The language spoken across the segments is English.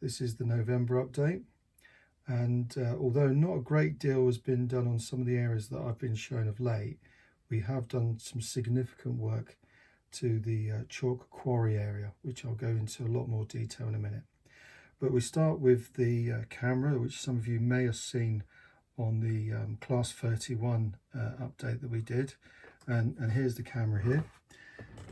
This is the November update, and although not a great deal has been done on some of the areas that I've been showing of late, we have done some significant work to the Chalk Quarry area, which I'll go into a lot more detail in a minute. But we start with the camera, which some of you may have seen on the Class 31 update that we did, and here's the camera here.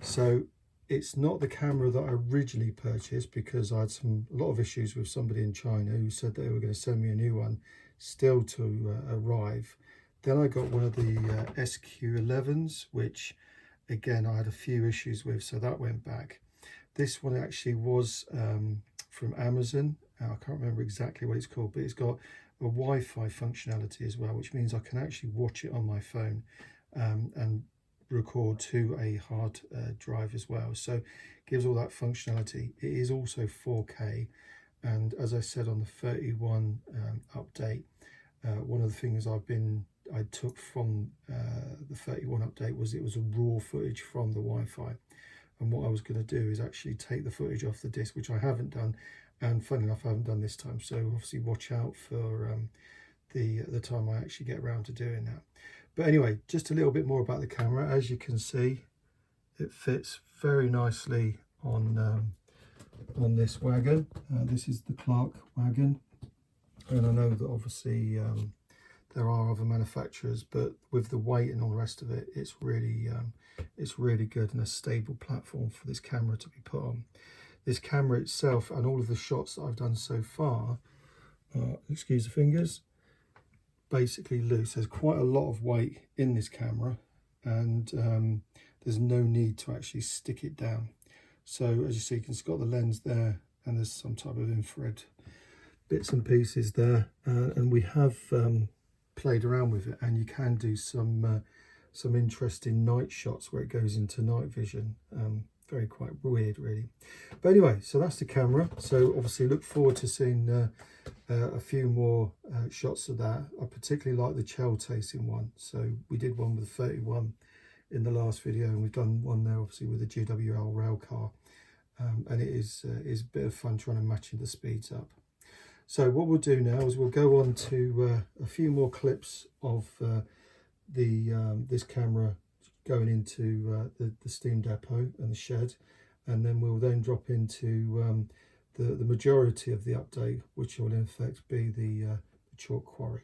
So it's not the camera that I originally purchased, because I had a lot of issues with somebody in China who said they were going to send me a new one still to arrive. Then I got one of the SQ11s, which again I had a few issues with, so that went back. This one actually was from Amazon. I can't remember exactly what it's called, but it's got a Wi-Fi functionality as well, which means I can actually watch it on my phone and record to a hard drive as well, so it gives all that functionality. It is also 4K, and as I said on the 31 update, one of the things I took from the 31 update was it was a raw footage from the Wi-Fi, and what I was going to do is actually take the footage off the disc, which I haven't done, and funny enough I haven't done this time, so obviously watch out for the time I actually get around to doing that. But anyway, just a little bit more about the camera. As you can see, it fits very nicely on this wagon. This is the Chalk wagon, and I know that obviously there are other manufacturers, but with the weight and all the rest of it, it's really good and a stable platform for this camera to be put on. This camera itself and all of the shots that I've done so far, excuse the fingers, basically loose. There's quite a lot of weight in this camera, and there's no need to actually stick it down. So as you see, it's got the lens there, and there's some type of infrared bits and pieces there, and we have played around with it, and you can do some interesting night shots where it goes into night vision. Very quite weird really. But anyway, so that's the camera. So obviously look forward to seeing a few more shots of that. I particularly like the Chell tasting one. So we did one with 31 in the last video, and we've done one there obviously with the GWL rail car, and it is a bit of fun trying to match the speeds up. So what we'll do now is we'll go on to a few more clips of this camera going into the steam depot and the shed, and then we'll then drop into the majority of the update, which will in effect be the Chalk Quarry.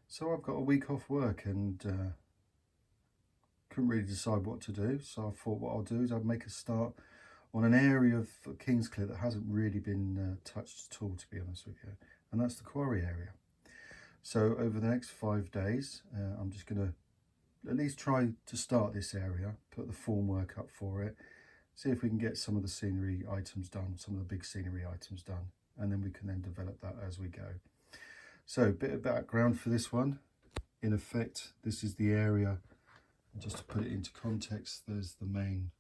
So I've got a week off work and couldn't really decide what to do. So I thought what I'll do is I'll make a start on an area of Kingsclear that hasn't really been touched at all, to be honest with you. And that's the quarry area. So over the next 5 days, I'm just going to at least try to start this area, put the formwork up for it, see if we can get some of the scenery items done, some of the big scenery items done, and then we can then develop that as we go. So a bit of background for this one. In effect, this is the area, and just to put it into context, there's the main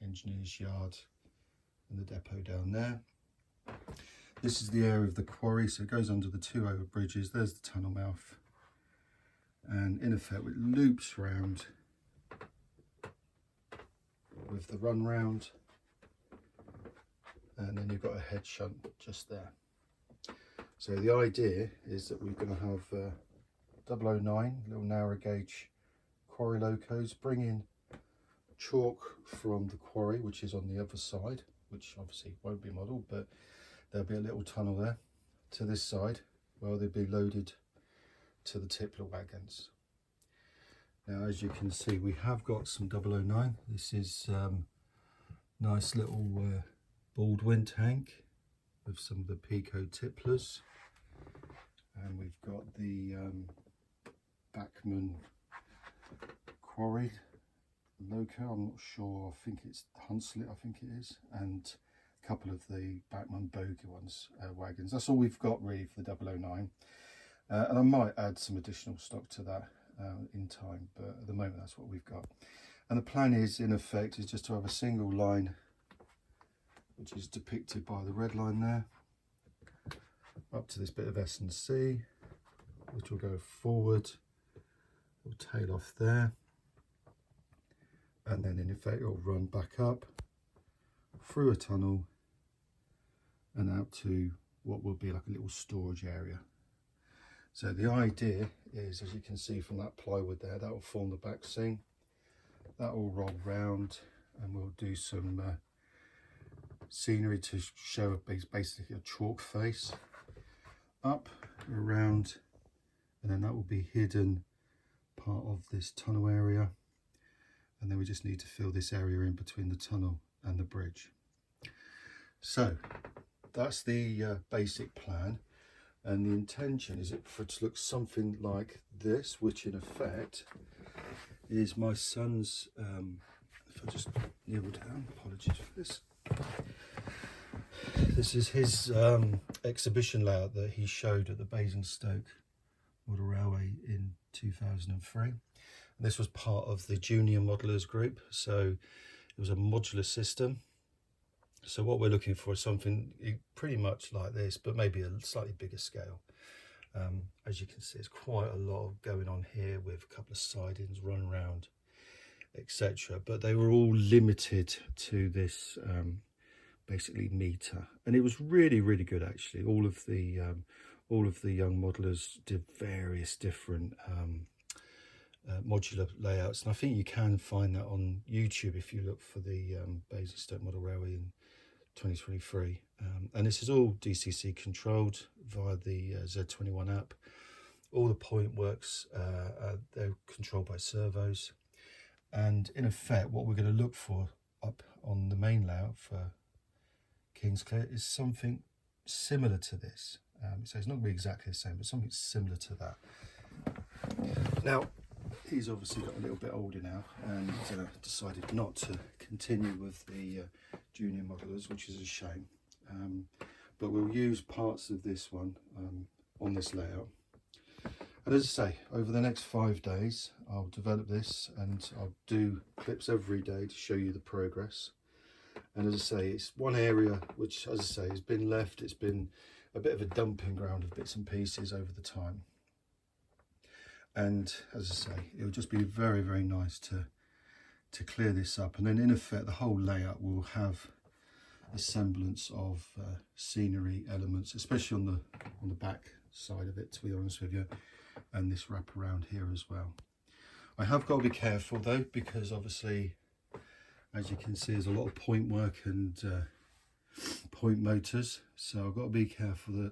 engineer's yard and the depot down there. This is the area of the quarry, so it goes under the 2 over bridges. There's the tunnel mouth, and in effect it loops round with the run round, and then you've got a head shunt just there. So the idea is that we're going to have 009 little narrow gauge quarry locos, bring in chalk from the quarry, which is on the other side, which obviously won't be modelled, but there'll be a little tunnel there to this side where they'll be loaded to the tippler wagons. Now, as you can see, we have got some 009. This is nice little Baldwin tank with some of the Pico tipplers, and we've got the Bachmann quarry loco. I'm not sure, I think it's Hunslet, I think it is, and a couple of the Bachmann Bogie ones, wagons. That's all we've got really for the 009, and I might add some additional stock to that in time, but at the moment that's what we've got. And the plan is, in effect, is just to have a single line, which is depicted by the red line there, up to this bit of S&C, which will go forward, will tail off there, and then in effect it'll run back up through a tunnel and out to what will be like a little storage area. So the idea is, as you can see from that plywood there, that will form the back seam, that will roll round, and we'll do some scenery to show basically a chalk face up around, and then that will be hidden part of this tunnel area, and then we just need to fill this area in between the tunnel and the bridge. So that's the basic plan, and the intention is for it to look something like this, which in effect is my son's if I just kneel down, apologies for this. This is his exhibition layout that he showed at the Basingstoke Model Railway in 2003. And this was part of the junior modelers group, so it was a modular system. So what we're looking for is something pretty much like this, but maybe a slightly bigger scale. As you can see, there's quite a lot going on here with a couple of sidings, run round, etc. But they were all limited to this basically meter, and it was really, really good actually. All of the young modelers did various different modular layouts, and I think you can find that on YouTube if you look for the Basingstoke Model Railway in 2023. And this is all DCC controlled via the Z21 app. All the point works, they're controlled by servos, and in effect what we're going to look for up on the main layout for Kingsclear is something similar to this. So it's not going to be exactly the same, but something similar to that. Now, he's obviously got a little bit older now and decided not to continue with the junior modelers, which is a shame. But we'll use parts of this one on this layout. And as I say, over the next 5 days, I'll develop this and I'll do clips every day to show you the progress. And as I say, it's one area which, as I say, has been left. It's been a bit of a dumping ground of bits and pieces over the time. And as I say, it would just be very, very nice to clear this up. And then in effect, the whole layout will have a semblance of scenery elements, especially on the back side of it, to be honest with you, and this wrap around here as well. I have got to be careful though, because obviously, as you can see, there's a lot of point work and point motors, so I've got to be careful that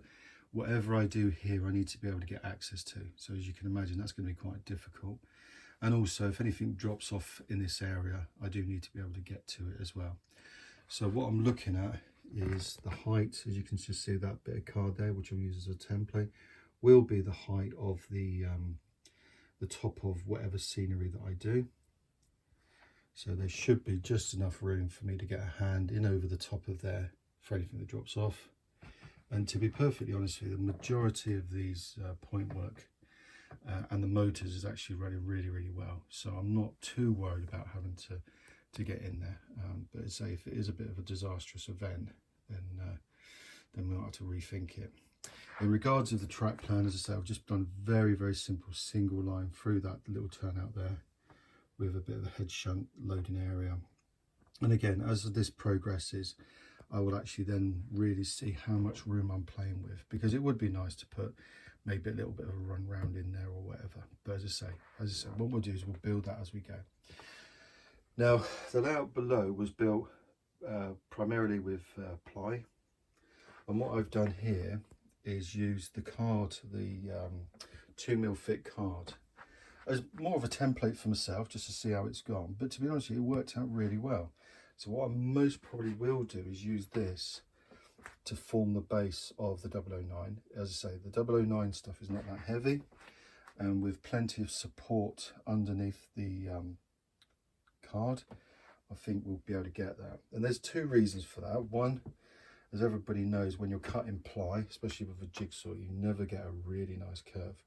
whatever I do here I need to be able to get access to. So as you can imagine, that's going to be quite difficult. And also, if anything drops off in this area, I do need to be able to get to it as well. So what I'm looking at is the height, as you can just see that bit of card there, which I'll use as a template, will be the height of the top of whatever scenery that I do. So there should be just enough room for me to get a hand in over the top of there for anything that drops off. And to be perfectly honest with you, the majority of these point work and the motors is actually running really, really well. So I'm not too worried about having to get in there. But as I say, if it is a bit of a disastrous event, then we'll have to rethink it. In regards to the track plan, as I say, I've just done a very, very simple single line through that little turnout there with a bit of a head shunt loading area. And again, as this progresses, I will actually then really see how much room I'm playing with, because it would be nice to put maybe a little bit of a run round in there or whatever. But as I say, what we'll do is we'll build that as we go. Now, the layout below was built primarily with ply, and what I've done here is use the card, the 2mm thick card, as more of a template for myself, just to see how it's gone. But to be honest with you, it worked out really well. So what I most probably will do is use this to form the base of the 009. As I say, the 009 stuff is not that heavy, and with plenty of support underneath the card, I think we'll be able to get that. And there's two reasons for that. One, as everybody knows, when you're cutting ply, especially with a jigsaw, you never get a really nice curve.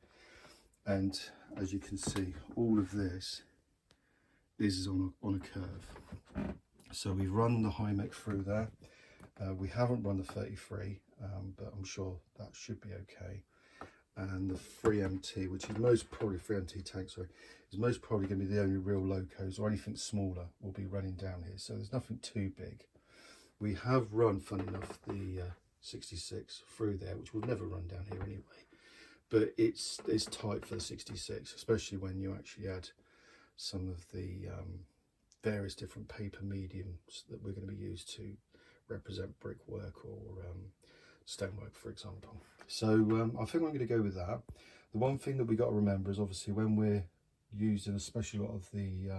And as you can see, all of this is on a curve. So we've run the high mech through there. We haven't run the 33, but I'm sure that should be okay. And the 3MT, which is most probably 3MT tank, sorry, is most probably going to be the only real locos, or anything smaller will be running down here. So there's nothing too big. We have run, funny enough, the 66 through there, which will never run down here anyway. But it's tight for the 66, especially when you actually add some of the various different paper mediums that we're going to be used to represent brickwork or stonework, for example. So I think I'm going to go with that. The one thing that we got to remember is obviously when we're using especially a lot of the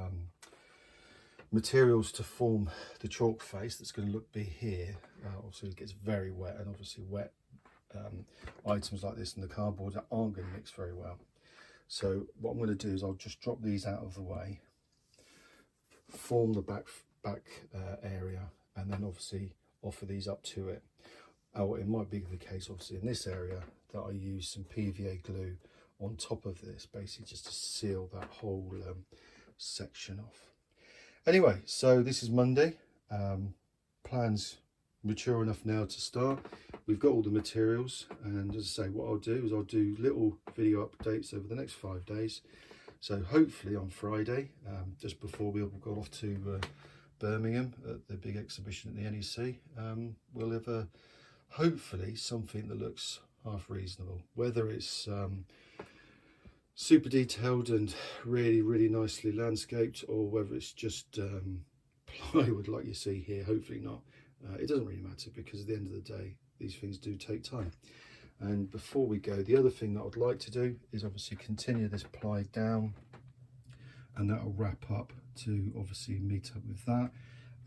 materials to form the chalk face that's going to be here, obviously it gets very wet, and obviously wet items like this and the cardboard aren't going to mix very well. So what I'm going to do is I'll just drop these out of the way, form the back area, and then obviously offer these up to it. Oh, it might be the case obviously in this area that I use some PVA glue on top of this, basically just to seal that whole section off. Anyway, so this is Monday. Plans mature enough now to start. We've got all the materials, and as I say, what I'll do is I'll do little video updates over the next 5 days. So hopefully on Friday, just before we all go off to Birmingham at the big exhibition at the NEC, we'll have hopefully something that looks half reasonable. Whether it's super detailed and really nicely landscaped, or whether it's just plywood like you see here, hopefully not. It doesn't really matter, because at the end of the day, these things do take time. And before we go, the other thing that I'd like to do is obviously continue this ply down, and that'll wrap up to obviously meet up with that,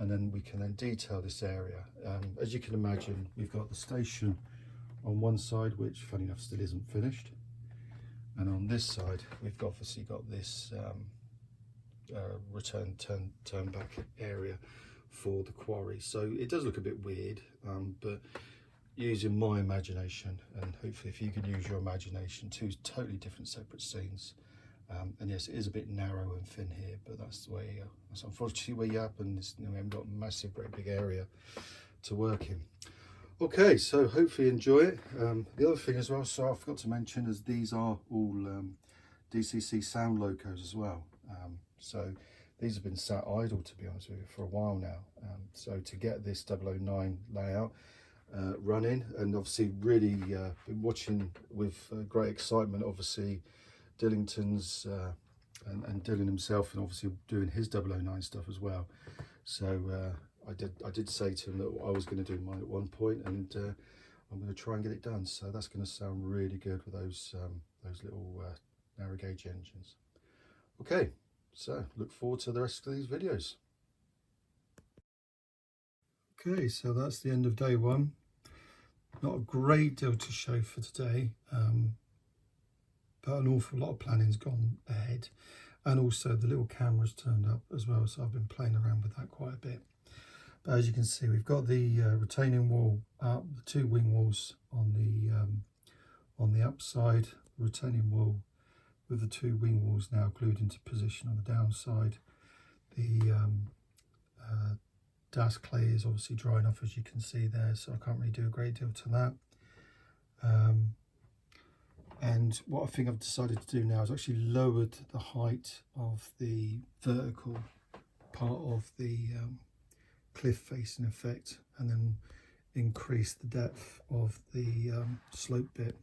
and then we can then detail this area. As you can imagine, we've got the station on one side, which funny enough still isn't finished, and on this side we've obviously got this turn back area for the quarry. So it does look a bit weird, but using my imagination, and hopefully if you can use your imagination, two totally different separate scenes. And yes, it is a bit narrow and thin here, but that's the way, that's unfortunately where you happen. We haven't got a massive, great big area to work in. Okay, so hopefully you enjoy it. The other thing as well, so I forgot to mention, is these are all DCC sound locos as well. So these have been sat idle, to be honest with you, for a while now. So to get this 009 layout running, and obviously really been watching with great excitement, obviously Dillington's and Dylan himself, and obviously doing his 009 stuff as well. So I did say to him that I was going to do mine at one point, and I'm going to try and get it done. So that's going to sound really good with those little narrow gauge engines. Okay, so look forward to the rest of these videos. Okay, so that's the end of day one. Not a great deal to show for today, but an awful lot of planning's gone ahead, and also the little camera's turned up as well, so I've been playing around with that quite a bit. But as you can see, we've got the retaining wall up, the two wing walls on the upside, retaining wall with the two wing walls now glued into position on the downside. The DAS clay is obviously dry enough, as you can see there, so I can't really do a great deal to that. And what I think I've decided to do now is actually lowered the height of the vertical part of the cliff facing effect, and then increase the depth of the slope bit.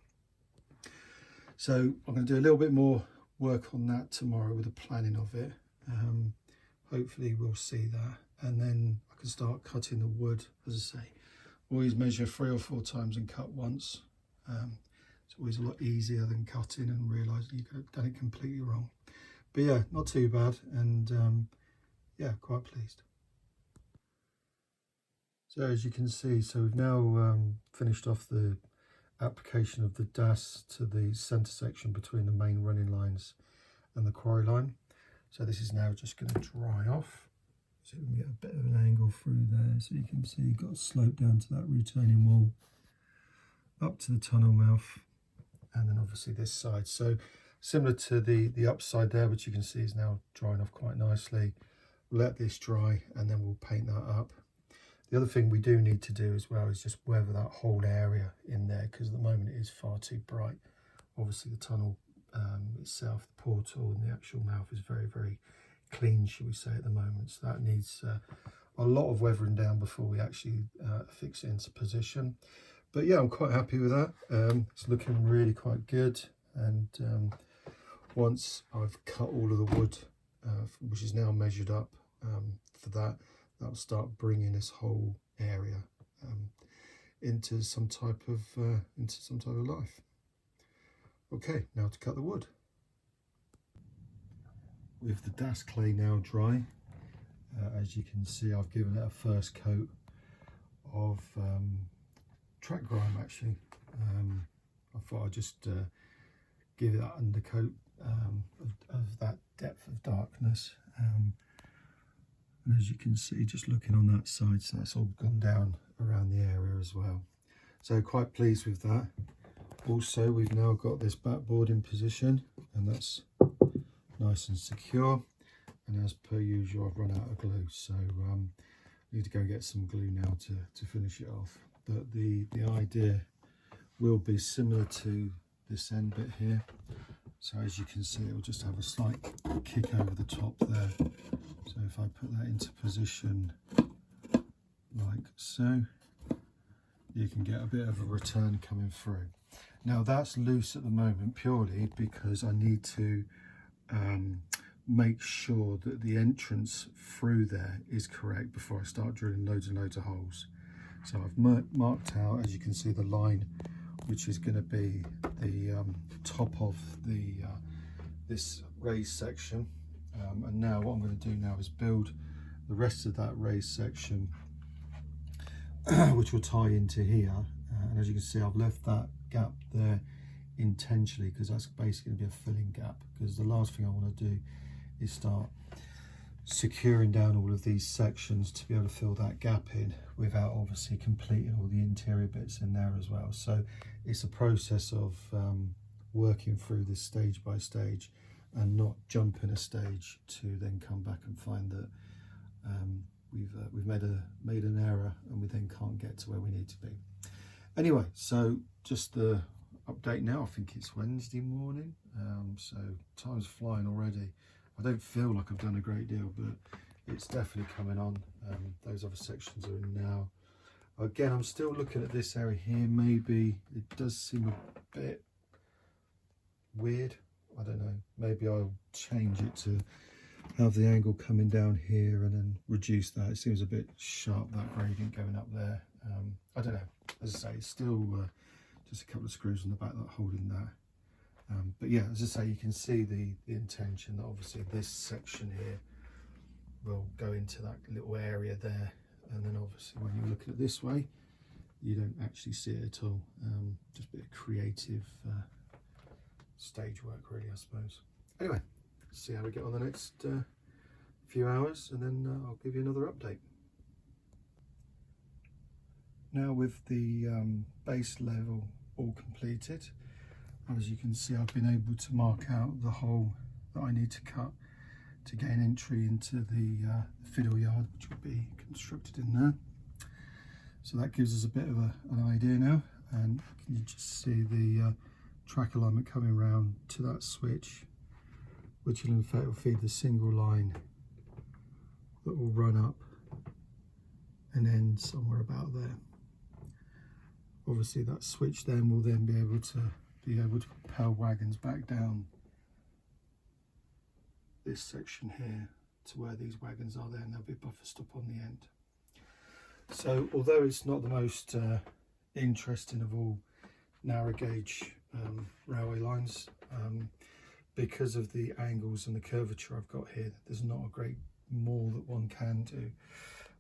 So I'm going to do a little bit more work on that tomorrow with the planning of it. Hopefully we'll see that, and then I can start cutting the wood. As I say, always measure 3 or 4 times and cut once. It's always a lot easier than cutting and realising you could have done it completely wrong. But yeah, not too bad, and yeah, quite pleased. So as you can see, so we've now finished off the application of the DAS to the centre section between the main running lines and the quarry line. So this is now just going to dry off, so we can get a bit of an angle through there. So you can see you've got a slope down to that retaining wall, up to the tunnel mouth, and then obviously this side. So similar to the upside there, which you can see is now drying off quite nicely. We'll let this dry, and then we'll paint that up. The other thing we do need to do as well is just weather that whole area in there, because at the moment it is far too bright. Obviously the tunnel itself, the portal and the actual mouth is very clean, shall we say, at the moment. So that needs a lot of weathering down before we actually fix it into position. But yeah, I'm quite happy with that. It's looking really quite good. And once I've cut all of the wood, which is now measured up for that, that'll start bringing this whole area into some type of life. Okay, now to cut the wood. With the DAS clay now dry, as you can see, I've given it a first coat of track grime. Actually, I thought I'd just give it that undercoat of that depth of darkness. And as you can see, just looking on that side, so that's all gone down around the area as well. So quite pleased with that. Also, we've now got this backboard in position, and that's nice and secure. And as per usual, I've run out of glue, so I need to go and get some glue now to finish it off. But the idea will be similar to this end bit here. So as you can see, it will just have a slight kick over the top there. So if I put that into position like so, you can get a bit of a return coming through. Now that's loose at the moment purely because I need to make sure that the entrance through there is correct before I start drilling loads and loads of holes. So I've marked out, as you can see, the line which is going to be the top of the this raised section, and now what I'm going to do now is build the rest of that raised section which will tie into here, and as you can see, I've left that gap there intentionally because that's basically going to be a filling gap, because the last thing I want to do is start securing down all of these sections to be able to fill that gap in without obviously completing all the interior bits in there as well. So it's a process of working through this stage by stage and not jumping a stage to then come back and find that we've made an error and we then can't get to where we need to be. Anyway, so just the update now. I think it's Wednesday morning, so time's flying already. I don't feel like I've done a great deal, but it's definitely coming on. Those other sections are in now. Again, I'm still looking at this area here. Maybe it does seem a bit weird. I don't know. Maybe I'll change it to have the angle coming down here and then reduce that. It seems a bit sharp, that gradient going up there. I don't know. As I say, it's still just a couple of screws on the back that are holding that. But yeah, as I say, you can see the intention that obviously this section here will go into that little area there, and then obviously when you look at it this way, you don't actually see it at all. Just a bit of creative stage work really, I suppose. Anyway, let's see how we get on the next few hours, and then I'll give you another update. Now with the base level all completed, as you can see, I've been able to mark out the hole that I need to cut to gain entry into the fiddle yard, which will be constructed in there. So that gives us a bit of an idea now, and you just see the track alignment coming round to that switch, which in fact will feed the single line that will run up and end somewhere about there. Obviously that switch then will then be able to propel wagons back down this section here to where these wagons are there, and there'll be a buffer stop on the end. So although it's not the most interesting of all narrow gauge railway lines, because of the angles and the curvature I've got here, there's not a great more that one can do.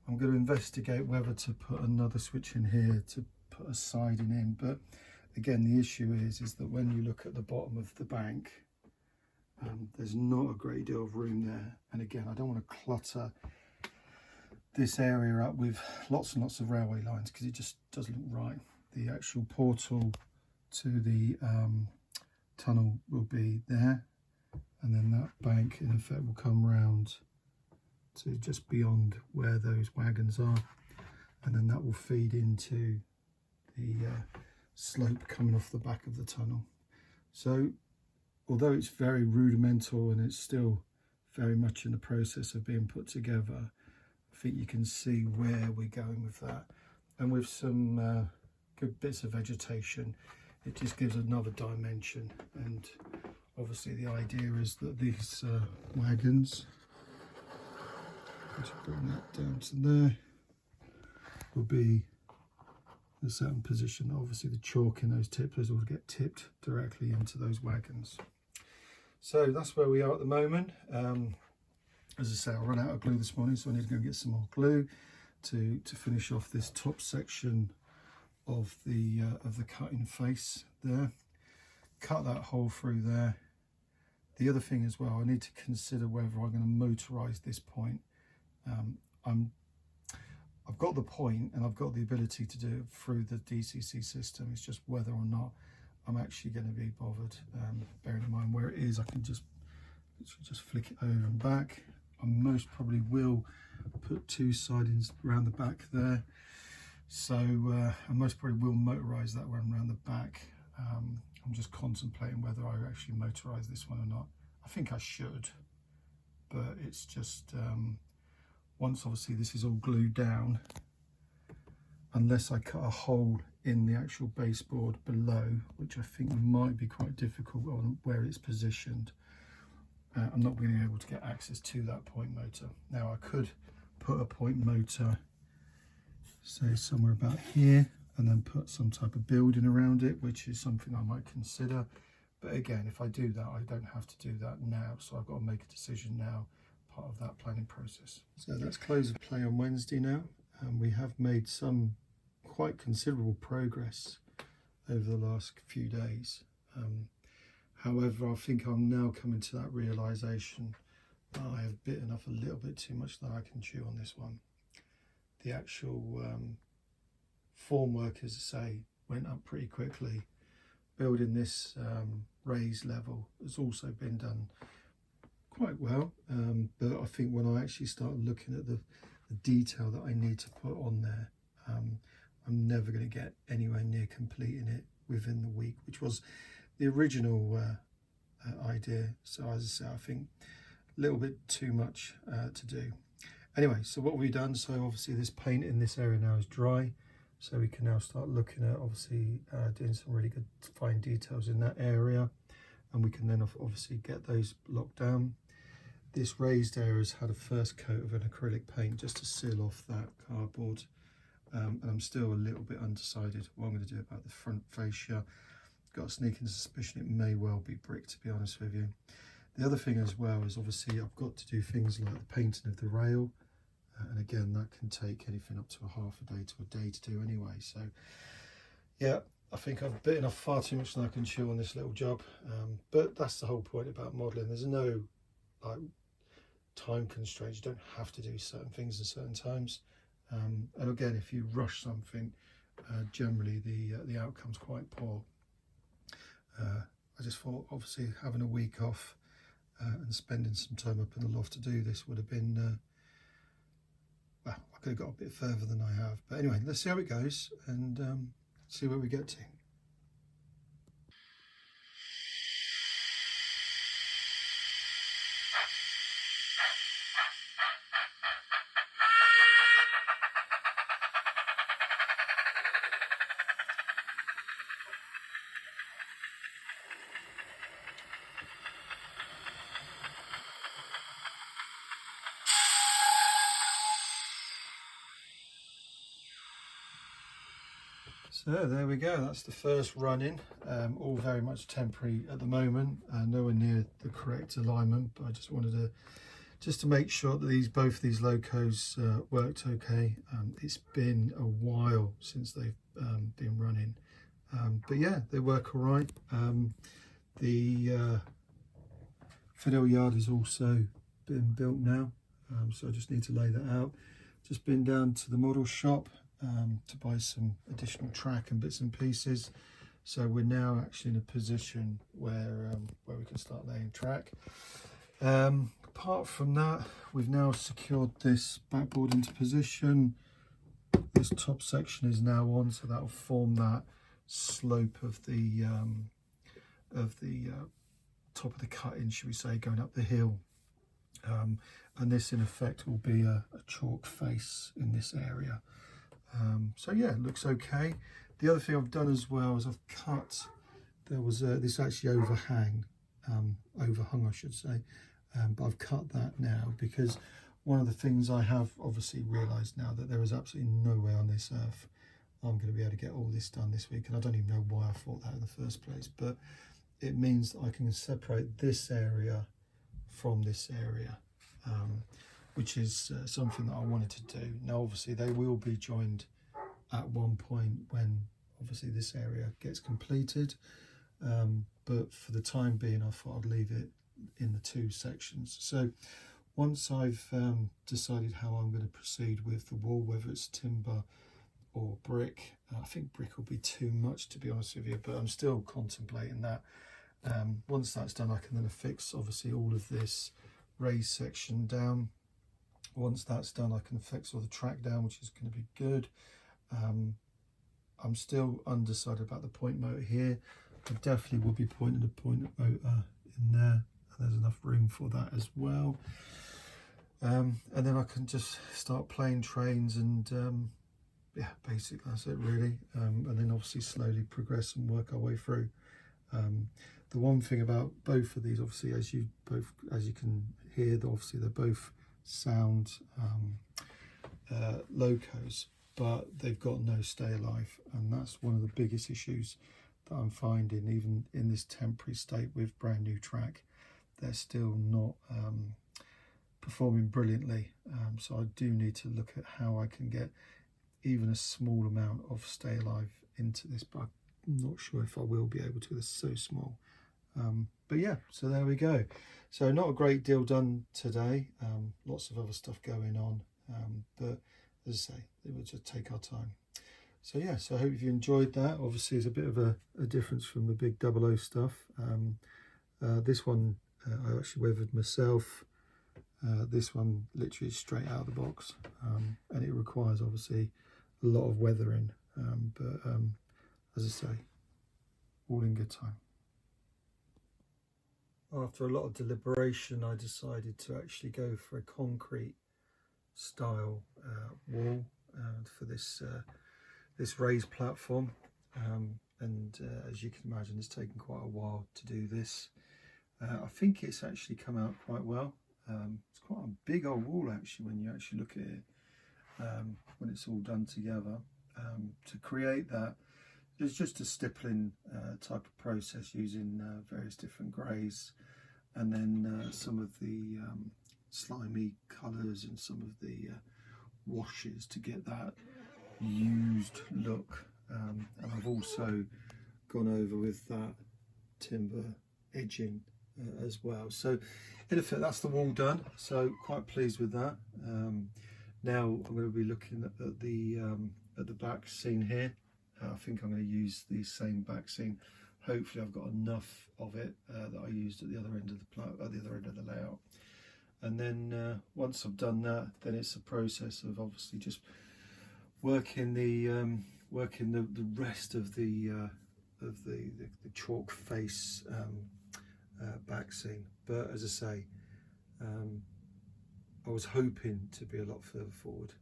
I'm going to investigate whether to put another switch in here to put a siding in, but again the issue is that when you look at the bottom of the bank, there's not a great deal of room there, and again I don't want to clutter this area up with lots and lots of railway lines because it just doesn't look right. The actual portal to the tunnel will be there, and then that bank in effect will come round to just beyond where those wagons are, and then that will feed into the slope coming off the back of the tunnel. So although it's very rudimental and it's still very much in the process of being put together, I think you can see where we're going with that, and with some good bits of vegetation it just gives another dimension. And obviously the idea is that these wagons, just bring that down to there, will be in a certain position. Obviously the chalk in those tippers will get tipped directly into those wagons. So that's where we are at the moment. As I say, I ran out of glue this morning, so I need to go and get some more glue to finish off this top section of the cutting face there. Cut that hole through there. The other thing as well, I need to consider whether I'm going to motorise this point. I'm I've got the point and I've got the ability to do it through the DCC system. It's just whether or not I'm actually going to be bothered. Bearing in mind where it is, I can just flick it over and back. I most probably will put 2 sidings around the back there. So I most probably will motorise that one around the back. I'm just contemplating whether I actually motorise this one or not. I think I should, but it's just once obviously this is all glued down, unless I cut a hole in the actual baseboard below, which I think might be quite difficult on where it's positioned, I'm not going to be able to get access to that point motor. Now I could put a point motor, say somewhere about here, and then put some type of building around it, which is something I might consider. But again, if I do that, I don't have to do that now, so I've got to make a decision now, part of that planning process. So that's close of play on Wednesday now, and we have made some quite considerable progress over the last few days. However, I think I'm now coming to that realisation that I have bitten off a little bit too much that I can chew on this one. The actual formwork, as I say, went up pretty quickly. Building this raised level has also been done quite well, but I think when I actually start looking at the detail that I need to put on there, I'm never going to get anywhere near completing it within the week, which was the original idea. So as I say, I think a little bit too much to do. Anyway, so what we've done, so obviously this paint in this area now is dry, so we can now start looking at obviously doing some really good fine details in that area, and we can then obviously get those locked down. This raised area has had a first coat of an acrylic paint just to seal off that cardboard, and I'm still a little bit undecided what I'm going to do about the front fascia. Got a sneaking suspicion it may well be brick, to be honest with you. The other thing as well is obviously I've got to do things like the painting of the rail, and again that can take anything up to a half a day to a day to do anyway. So yeah, I think I've bitten off far too much than I can chew on this little job, but that's the whole point about modelling. There's no like time constraints. You don't have to do certain things at certain times, and again, if you rush something, generally the outcome's quite poor. I just thought obviously having a week off and spending some time up in the loft to do this would have been well, I could have got a bit further than I have. But anyway, let's see how it goes and see where we get to. So there we go, that's the first run in, all very much temporary at the moment, nowhere near the correct alignment, but I just wanted to make sure that both these locos worked okay. It's been a while since they've been running, but yeah, they work all right. The fiddle yard has also been built now, so I just need to lay that out. Just been down to the model shop to buy some additional track and bits and pieces, so we're now actually in a position where we can start laying track. Apart from that, we've now secured this backboard into position. This top section is now on, so that will form that slope of the top of the cut-in, should we say, going up the hill. And this in effect will be a chalk face in this area. So yeah, it looks okay. The other thing I've done as well is I've cut, there was this actually overhung I should say, but I've cut that now because one of the things I have obviously realised now that there is absolutely no way on this earth I'm going to be able to get all this done this week, and I don't even know why I thought that in the first place, but it means that I can separate this area from this area, which is something that I wanted to do. Now obviously they will be joined at one point when obviously this area gets completed, but for the time being I thought I'd leave it in the two sections. So Once I've decided how I'm going to proceed with the wall, whether it's timber or brick, I think brick will be too much, to be honest with you, but I'm still contemplating that. Once that's done, I can then affix obviously all of this raised section down. Once that's done, I can affix all the track down, which is going to be good. I'm still undecided about the point motor here. I definitely will be pointing a point motor in there, and there's enough room for that as well. And then I can just start playing trains, and yeah, basically that's it really. And then obviously slowly progress and work our way through. The one thing about both of these, obviously, as you can hear, obviously they're both sound locos, but they've got no stay alive, and that's one of the biggest issues that I'm finding. Even in this temporary state with brand new track, they're still not performing brilliantly. So I do need to look at how I can get even a small amount of stay alive into this, but I'm not sure if I will be able to. It's so small. But yeah, so there we go. So not a great deal done today. Lots of other stuff going on, but as I say, it will just take our time. So yeah, so I hope you enjoyed that. Obviously it's a bit of a difference from the big 00 stuff. This one I actually weathered myself. This one literally straight out of the box, and it requires obviously a lot of weathering, but as I say, all in good time. After a lot of deliberation, I decided to actually go for a concrete style wall for this this raised platform, and as you can imagine, it's taken quite a while to do this. I think it's actually come out quite well. It's quite a big old wall actually when you actually look at it, when it's all done together. To create that, it's just a stippling type of process using various different greys, and then some of the slimy colours and some of the washes to get that used look. And I've also gone over with that timber edging as well. So in effect, that's the wall done. So quite pleased with that. Now I'm going to be looking at the back scene here. I think I'm going to use the same back scene. Hopefully I've got enough of it that I used at the other end of the layout. And then once I've done that, then it's a process of obviously just working the rest of the chalk face back scene. But as I say, I was hoping to be a lot further forward,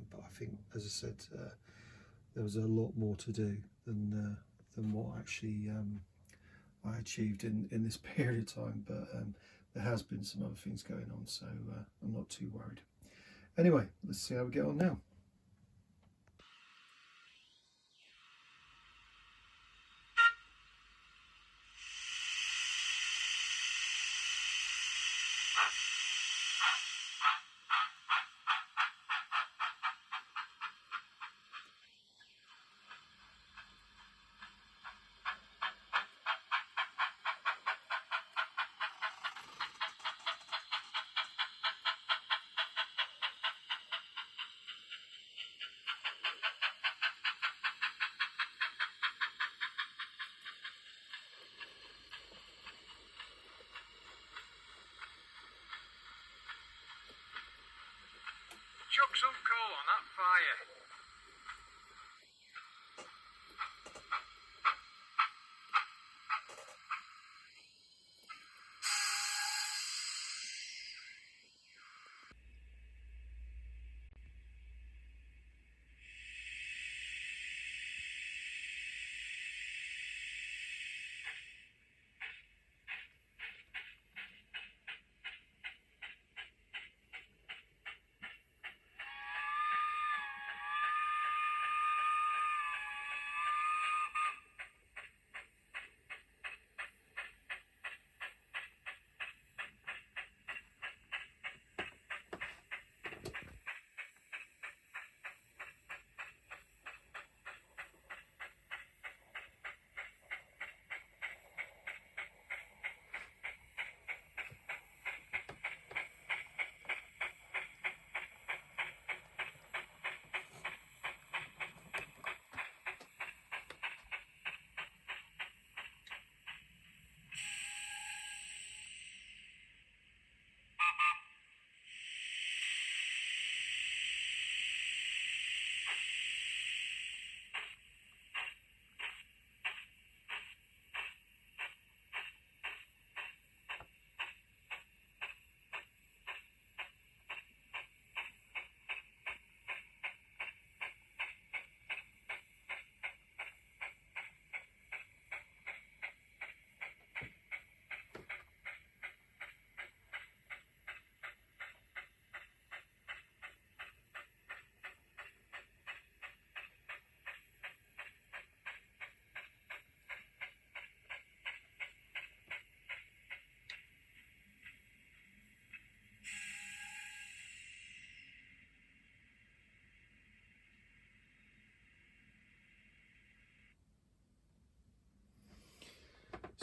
but I think, as I said, there was a lot more to do than what actually I achieved in this period of time. But there has been some other things going on, so I'm not too worried. Anyway, let's see how we get on now.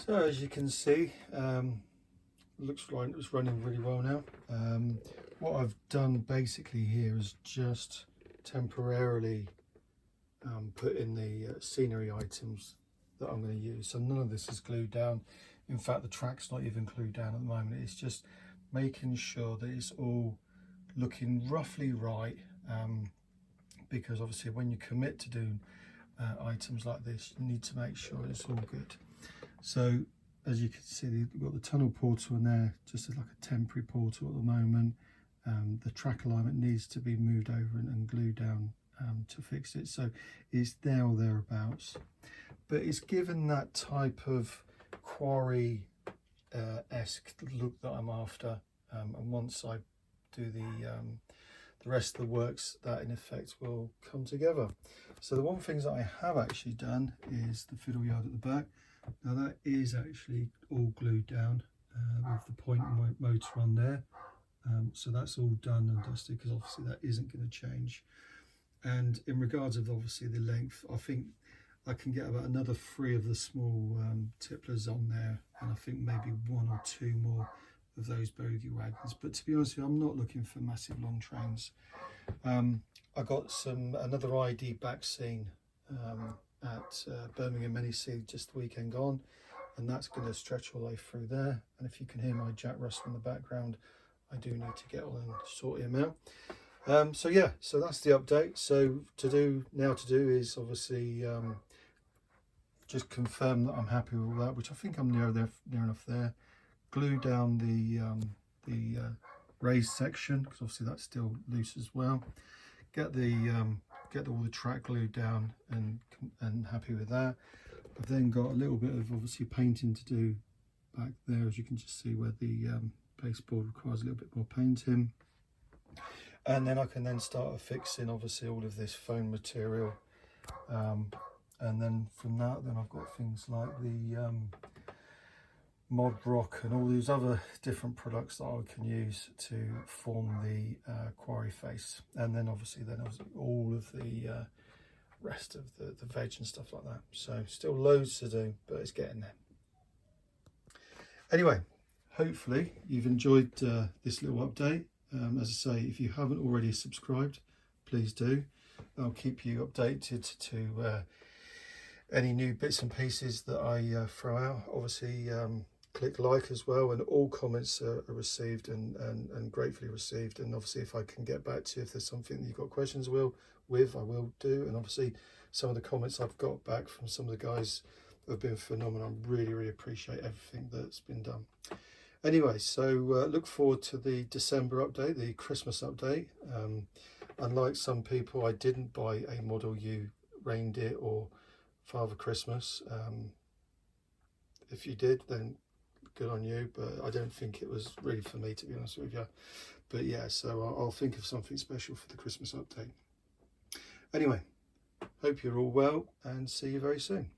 So as you can see, looks like it's running really well now. What I've done basically here is just temporarily put in the scenery items that I'm going to use. So none of this is glued down. In fact, the track's not even glued down at the moment. It's just making sure that it's all looking roughly right, because obviously when you commit to doing items like this, you need to make sure it's all good. So as you can see, we've got the tunnel portal in there, just as like a temporary portal at the moment. The track alignment needs to be moved over and glued down to fix it, so it's there or thereabouts. But it's given that type of quarry-esque look that I'm after, and once I do the rest of the works, that in effect will come together. So the one things that I have actually done is the fiddle yard at the back. Now that is actually all glued down with the pointing motor on there. So that's all done and dusted, because obviously that isn't going to change. And in regards of obviously the length, I think I can get about another 3 of the small tipplers on there, and I think maybe 1 or 2 more of those bogey wagons. But to be honest with you, I'm not looking for massive long trains. I got another ID back scene at Birmingham NEC just the weekend gone, and that's going to stretch all the way through there. And if you can hear my Jack Russell in the background, I do need to get on and sort him out. So yeah, so that's the update. So to do is obviously just confirm that I'm happy with all that, which I think I'm near enough there. Glue down the raised section, because obviously that's still loose as well. Get all the track glued down and happy with that. I've then got a little bit of obviously painting to do back there, as you can just see where the baseboard requires a little bit more painting. And then I can then start affixing obviously all of this foam material, and then from that then I've got things like the mod rock and all these other different products that I can use to form the quarry face, and then obviously all of the rest of the veg and stuff like that. So still loads to do, but it's getting there. Anyway, hopefully you've enjoyed this little update. As I say, if you haven't already subscribed, please do. I'll keep you updated to any new bits and pieces that I throw out. Obviously, click like as well, and all comments are received and gratefully received. And obviously, if I can get back to you, if there's something that you've got questions with, I will do. And obviously, some of the comments I've got back from some of the guys have been phenomenal. I really appreciate everything that's been done. Anyway, so look forward to the December update, the Christmas update. Unlike some people, I didn't buy a Model U reindeer or Father Christmas. If you did, then good on you, but I don't think it was really for me, to be honest with you. But yeah, so I'll think of something special for the Christmas update. Anyway, hope you're all well, and see you very soon.